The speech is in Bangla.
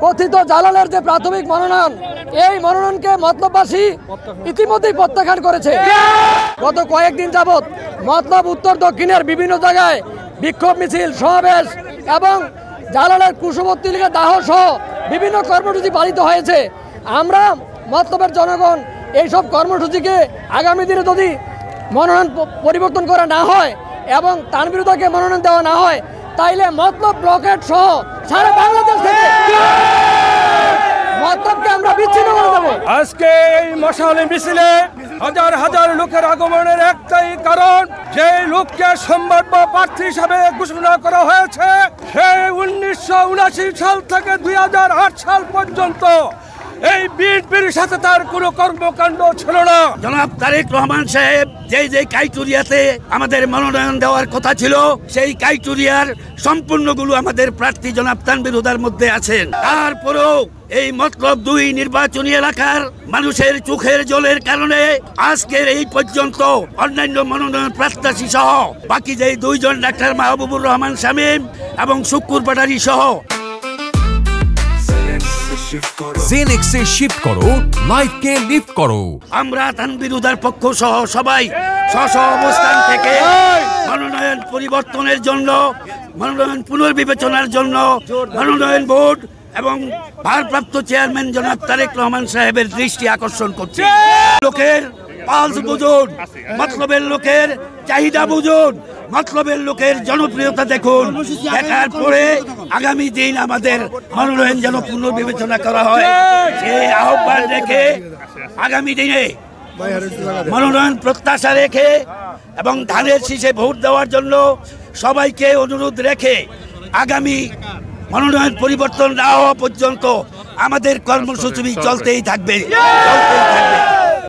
কথিত জালালের যে প্রাথমিক মনোনয়ন, এই মনোনয়নকে মতলববাসী ইতিমধ্যেই প্রত্যাখ্যান করেছে। গত কয়েকদিন যাবৎ মতলব উত্তর দক্ষিণের বিভিন্ন জায়গায় বিক্ষোভ মিছিল, সমাবেশ এবং জালালের কুশবর্তী লীগের দাহ সহ বিভিন্ন কর্মসূচি পালিত হয়েছে। আমরা মতলবের জনগণ এইসব কর্মসূচিকে আগামী দিনে যদি মনোনয়ন পরিবর্তন করা না হয় এবং তানভীরুদ্দাকে মনোনয়ন দেওয়া না হয়, তাইলে মতলব ব্লকেট সহ সারা বাংলাদেশ থেকে মতলবকে আমরা বিচ্ছিন্ন করে দেব। আজকে এই মশালে মিছিলে হাজার হাজার লোকের আগমনের একটাই কারণ, যে লোককে সম্ভাব্য প্রার্থী হিসাবে ঘোষণা করা হয়েছে সেই 1979 সাল থেকে 2008 সাল পর্যন্ত এই বিএনপির সাথে তার কোনো কর্মকাণ্ড ছিল না। জনাব তারেক রহমান সাহেব যে কাইটুরিয়াতে আমাদের মনোনয়ন দেওয়ার কথা ছিল, সেই কাইটুরিয়ার সম্পূর্ণগুলো আমাদের প্রার্থী জনাব তানভীর হুদার মধ্যে আছেন। তারপরেও এই মতলব 2 নির্বাচনী এলাকার মানুষের চোখের জলের কারণে আজকের এই পর্যন্ত অন্যান্য মনোনয়ন প্রত্যাশী সহ বাকি যে 2 জন ডাক্তার মাহবুবুর রহমান শামীম এবং শুক্কুর পাটারি সহ জেনেক্সে শিফট করো, লাইফকে লিফট করো। আমরা তানভীর হুদার পক্ষ সহ সবাই স্ব অবস্থান থেকে মনোনয়ন পরিবর্তনের জন্য, মনোনয়ন পুনর্বিবেচনার জন্য মনোনয়ন বোর্ড এবং ভারপ্রাপ্ত চেয়ারম্যান জনাব তারেক রহমান সাহেবের দৃষ্টি আকর্ষণ করছে। লোকের পালস বুঝুন, মতলবের লোকের চাহিদা বুঝুন, মতলবের লোকের জনপ্রিয়তা দেখুন। দেখার পরে আগামী দিন আমাদের মনোনয়ন যেন পুনর্বিবেচনা করা হয়, সেই আহ্বান রেখে আগামী দিনে মনোনয়ন প্রত্যাশা রেখে এবং ধানের শীষে ভোট দেওয়ার জন্য সবাইকে অনুরোধ রেখে আগামী মনোনয়ন পরিবর্তন না হওয়া পর্যন্ত আমাদের কর্মসূচি চলতেই থাকবে।